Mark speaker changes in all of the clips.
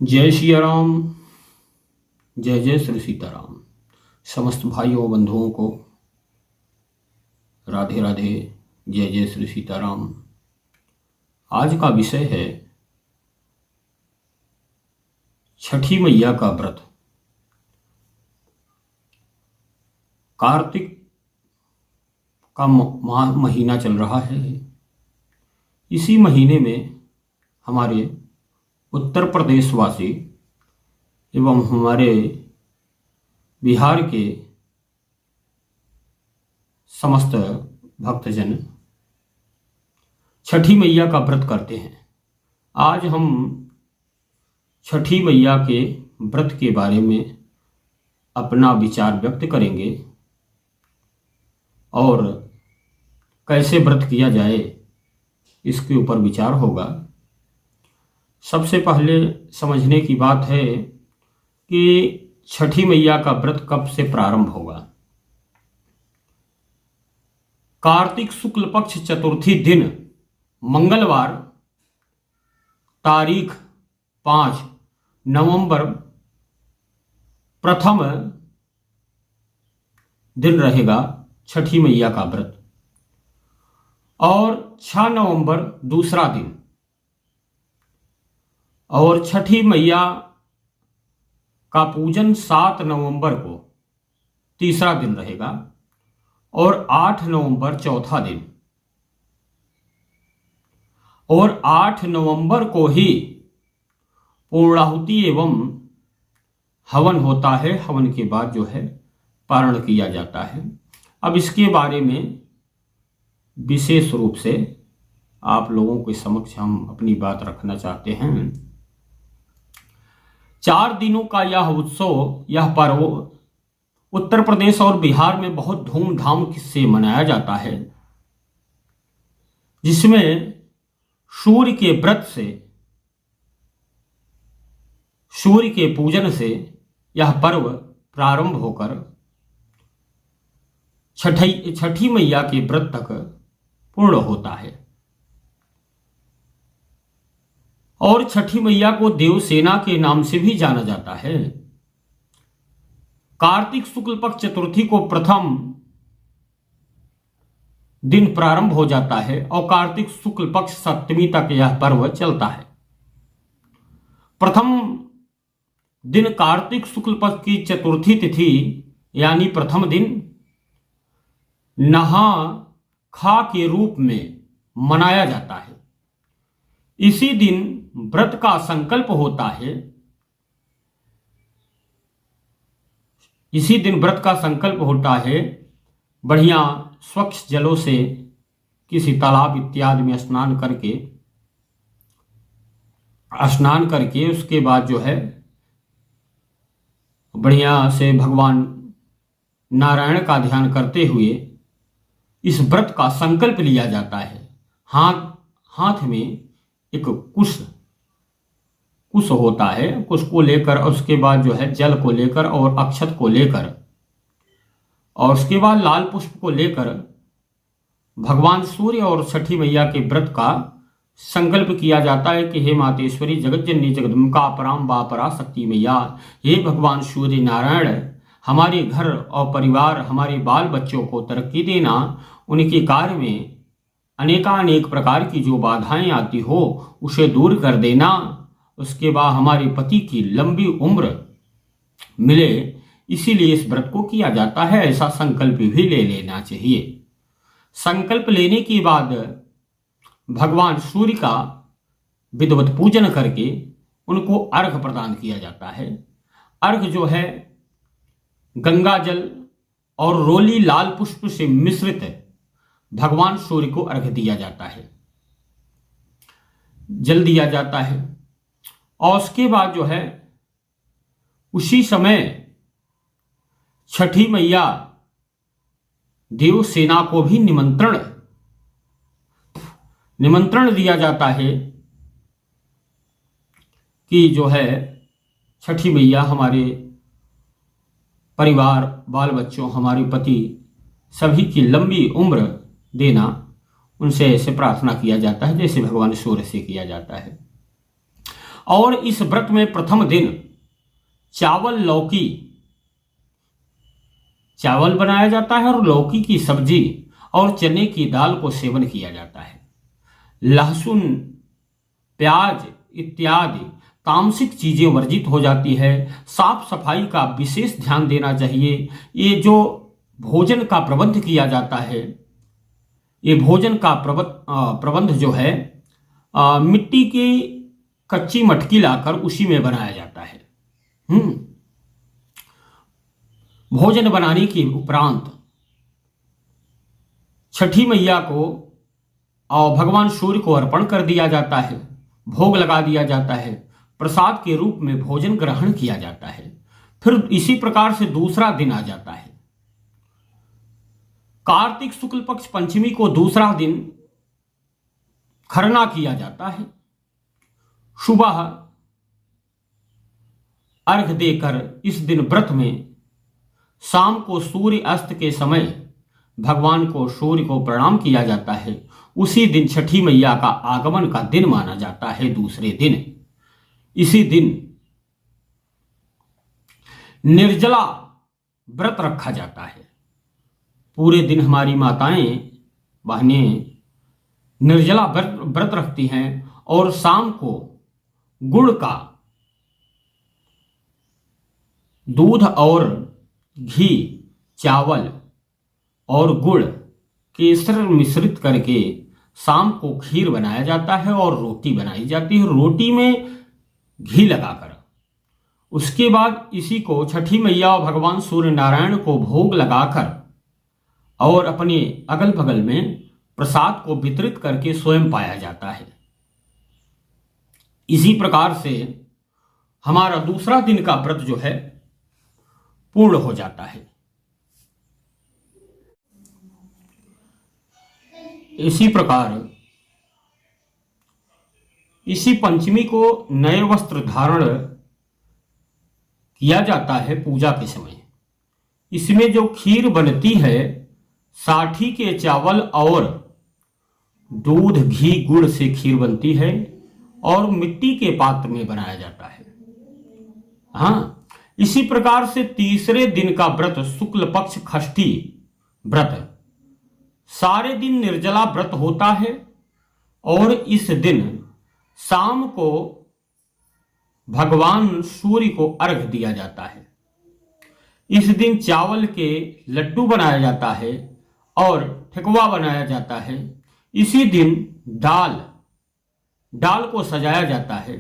Speaker 1: जय श्री राम। जय जय श्री सीताराम। समस्त भाइयों बंधुओं को राधे राधे। जय जय श्री सीताराम। आज का विषय है छठी मैया का व्रत। कार्तिक का महीना चल रहा है। इसी महीने में हमारे उत्तर प्रदेश वासी एवं हमारे बिहार के समस्त भक्तजन छठी मैया का व्रत करते हैं। आज हम छठी मैया के व्रत के बारे में अपना विचार व्यक्त करेंगे और कैसे व्रत किया जाए इसके ऊपर विचार होगा। सबसे पहले समझने की बात है कि छठी मैया का व्रत कब से प्रारंभ होगा। कार्तिक शुक्ल पक्ष चतुर्थी दिन मंगलवार तारीख 5 नवंबर प्रथम दिन रहेगा छठी मैया का व्रत और 6 नवंबर दूसरा दिन और छठी मैया का पूजन 7 नवंबर को तीसरा दिन रहेगा और 8 नवंबर चौथा दिन और 8 नवंबर को ही पूर्णाहुति एवं हवन होता है। हवन के बाद जो है पारण किया जाता है। अब इसके बारे में विशेष रूप से आप लोगों के समक्ष हम अपनी बात रखना चाहते हैं। 4 दिनों का यह उत्सव, यह पर्व उत्तर प्रदेश और बिहार में बहुत धूमधाम से मनाया जाता है, जिसमें सूर्य के व्रत से, सूर्य के पूजन से यह पर्व प्रारंभ होकर छठी मैया के व्रत तक पूर्ण होता है। और छठी मैया को देवसेना के नाम से भी जाना जाता है। कार्तिक शुक्ल पक्ष चतुर्थी को प्रथम दिन प्रारंभ हो जाता है और कार्तिक शुक्ल पक्ष सप्तमी तक यह पर्व चलता है। प्रथम दिन कार्तिक शुक्ल पक्ष की चतुर्थी तिथि यानी प्रथम दिन नहा खा के रूप में मनाया जाता है। इसी दिन व्रत का संकल्प होता है। इसी दिन व्रत का संकल्प होता है। बढ़िया स्वच्छ जलों से किसी तालाब इत्यादि में स्नान करके उसके बाद जो है बढ़िया से भगवान नारायण का ध्यान करते हुए इस व्रत का संकल्प लिया जाता है। हाथ में एक कुश होता है। कुश को लेकर उसके बाद जो है जल को लेकर और अक्षत को लेकर और उसके बाद लाल पुष्प को लेकर भगवान सूर्य और छठी मैया के व्रत का संकल्प किया जाता है कि हे मातेश्वरी जगज्जननी जगदम्बिका पराम बा पराशक्ति मैया, हे भगवान सूर्य नारायण, हमारे घर और परिवार, हमारे बाल बच्चों को तरक्की देना, उनके कार्य में अनेकानेक प्रकार की जो बाधाएं आती हो उसे दूर कर देना, उसके बाद हमारे पति की लंबी उम्र मिले, इसीलिए इस व्रत को किया जाता है। ऐसा संकल्प भी ले लेना चाहिए। संकल्प लेने के बाद भगवान सूर्य का विधिवत पूजन करके उनको अर्घ प्रदान किया जाता है। अर्घ जो है गंगा जल और रोली लाल पुष्प से मिश्रित भगवान सूर्य को अर्घ दिया जाता है, जल दिया जाता है। और उसके बाद जो है उसी समय छठी मैया देवसेना को भी निमंत्रण दिया जाता है कि जो है छठी मैया हमारे परिवार, बाल बच्चों, हमारे पति सभी की लंबी उम्र देना, उनसे ऐसे प्रार्थना किया जाता है जैसे भगवान सूर्य से किया जाता है। और इस व्रत में प्रथम दिन चावल लौकी चावल बनाया जाता है और लौकी की सब्जी और चने की दाल को सेवन किया जाता है। लहसुन, प्याज इत्यादि तामसिक चीजें वर्जित हो जाती है। साफ सफाई का विशेष ध्यान देना चाहिए। ये जो भोजन का प्रबंध किया जाता है, ये भोजन का प्रबंध जो है मिट्टी की कच्ची मटकी लाकर उसी में बनाया जाता है। भोजन बनाने के उपरांत छठी मैया को और भगवान सूर्य को अर्पण कर दिया जाता है, भोग लगा दिया जाता है, प्रसाद के रूप में भोजन ग्रहण किया जाता है। फिर इसी प्रकार से दूसरा दिन आ जाता है। कार्तिक शुक्ल पक्ष पंचमी को दूसरा दिन खरना किया जाता है। सुबह अर्घ देकर इस दिन व्रत में शाम को सूर्य अस्त के समय भगवान को सूर्य को प्रणाम किया जाता है। उसी दिन छठी मैया का आगमन का दिन माना जाता है। दूसरे दिन इसी दिन निर्जला व्रत रखा जाता है। पूरे दिन हमारी माताएं बहनें निर्जला व्रत रखती हैं और शाम को गुड़ का दूध और घी, चावल और गुड़ केसर मिश्रित करके शाम को खीर बनाया जाता है और रोटी बनाई जाती है, रोटी में घी लगाकर। उसके बाद इसी को छठी मैया और भगवान सूर्य नारायण को भोग लगाकर और अपने अगल बगल में प्रसाद को वितरित करके स्वयं पाया जाता है। इसी प्रकार से हमारा दूसरा दिन का व्रत जो है पूर्ण हो जाता है। इसी प्रकार इसी पंचमी को नए वस्त्र धारण किया जाता है पूजा के समय। इसमें जो खीर बनती है साठी के चावल और दूध, घी, गुड़ से खीर बनती है और मिट्टी के पात्र में बनाया जाता है। हाँ, इसी प्रकार से तीसरे दिन का व्रत शुक्ल पक्ष षष्ठी व्रत सारे दिन निर्जला व्रत होता है और इस दिन शाम को भगवान सूर्य को अर्घ दिया जाता है। इस दिन चावल के लड्डू बनाया जाता है और ठेकुआ बनाया जाता है। इसी दिन डाल को सजाया जाता है।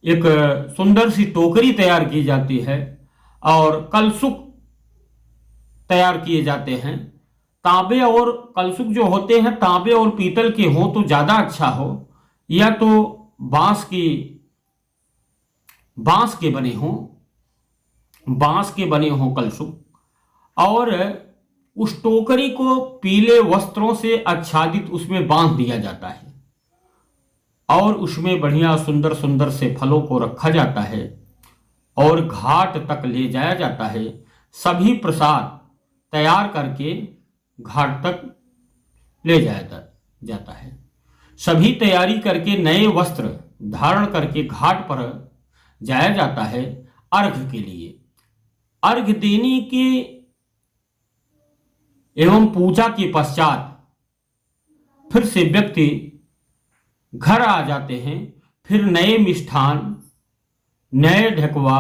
Speaker 1: एक सुंदर सी टोकरी तैयार की जाती है और कलशुक तैयार किए जाते हैं। तांबे और कलशुक जो होते हैं तांबे और पीतल के हों तो ज्यादा अच्छा हो, या तो बांस के बने हों कलशुक, और उस टोकरी को पीले वस्त्रों से आच्छादित उसमें बांध दिया जाता है और उसमें बढ़िया सुंदर सुंदर से फलों को रखा जाता है और घाट तक ले जाया जाता है। सभी प्रसाद तैयार करके घाट तक ले जाया जाता है। सभी तैयारी करके नए वस्त्र धारण करके घाट पर जाया जाता है अर्घ के लिए। अर्घ देने के एवं पूजा के पश्चात फिर से व्यक्ति घर आ जाते हैं। फिर नए मिष्ठान, नए ढेकुआ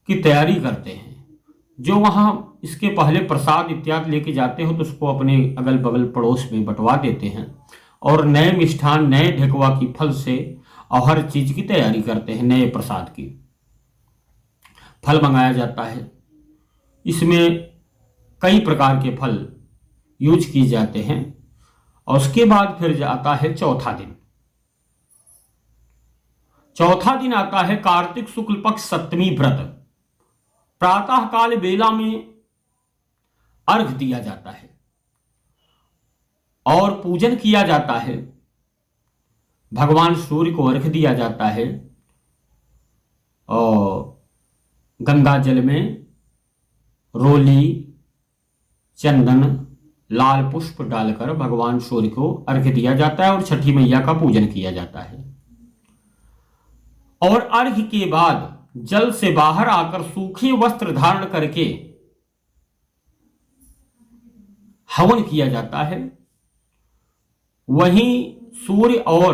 Speaker 1: की तैयारी करते हैं। जो वहां इसके पहले प्रसाद इत्यादि लेके जाते हो तो उसको अपने अगल बगल पड़ोस में बंटवा देते हैं और नए मिष्ठान, नए ढेकुआ की फल से और हर चीज की तैयारी करते हैं। नए प्रसाद की फल मंगाया जाता है। इसमें कई प्रकार के फल यूज किए जाते हैं। और उसके बाद फिर आता है चौथा दिन। चौथा दिन आता है कार्तिक शुक्ल पक्ष सप्तमी व्रत। प्रातः काल बेला में अर्घ दिया जाता है और पूजन किया जाता है। भगवान सूर्य को अर्घ दिया जाता है और गंगा जल में रोली, चंदन, लाल पुष्प डालकर भगवान सूर्य को अर्घ दिया जाता है और छठी मैया का पूजन किया जाता है। और अर्घ्य के बाद जल से बाहर आकर सूखे वस्त्र धारण करके हवन किया जाता है। वहीं सूर्य और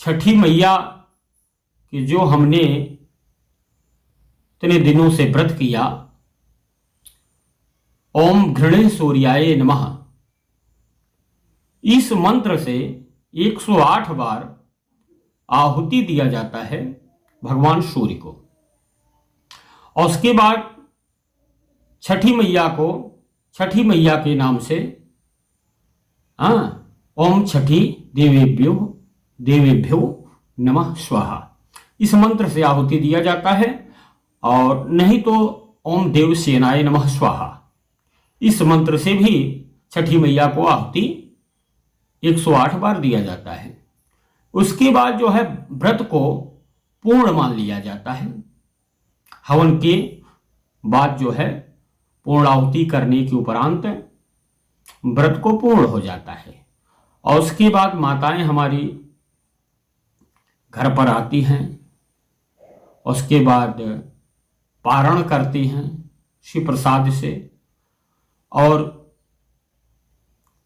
Speaker 1: छठी मैया कि जो हमने इतने दिनों से व्रत किया, ओम घृणे सूर्याय नमः, इस मंत्र से 108 बार आहुति दिया जाता है भगवान सूर्य को। और उसके बाद छठी मैया के नाम से ओम छठी देवेभ्यो नमः स्वाहा, इस मंत्र से आहुति दिया जाता है। और नहीं तो ओम देव सेनाय नमः स्वाहा, इस मंत्र से भी छठी मैया को आहुति 108 बार दिया जाता है। उसके बाद जो है व्रत को पूर्ण मान लिया जाता है। हवन के बाद जो है पूर्णाहुति करने के उपरांत व्रत को पूर्ण हो जाता है। और उसके बाद माताएं हमारी घर पर आती हैं, उसके बाद पारण करती हैं शिव प्रसाद से, और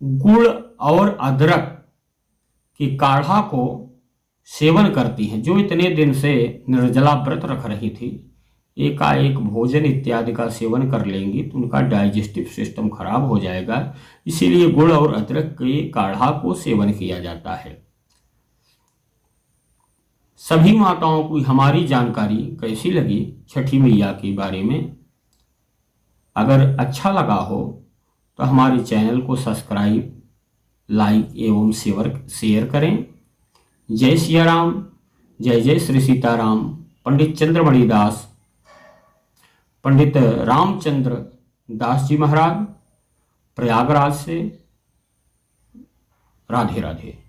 Speaker 1: गुड़ और अदरक की काढ़ा को सेवन करती हैं। जो इतने दिन से निर्जला व्रत रख रही थी, एकाएक भोजन इत्यादि का सेवन कर लेंगी तो उनका डाइजेस्टिव सिस्टम खराब हो जाएगा, इसीलिए गुड़ और अदरक के काढ़ा को सेवन किया जाता है। सभी माताओं को हमारी जानकारी कैसी लगी छठी मैया के बारे में? अगर अच्छा लगा हो तो हमारे चैनल को सब्सक्राइब, लाइक एवं शेयर करें। जय सिया राम, जय जय श्री सीताराम। पंडित चंद्रमणि दास, पंडित रामचंद्र दास जी महाराज, प्रयागराज से। राधे राधे।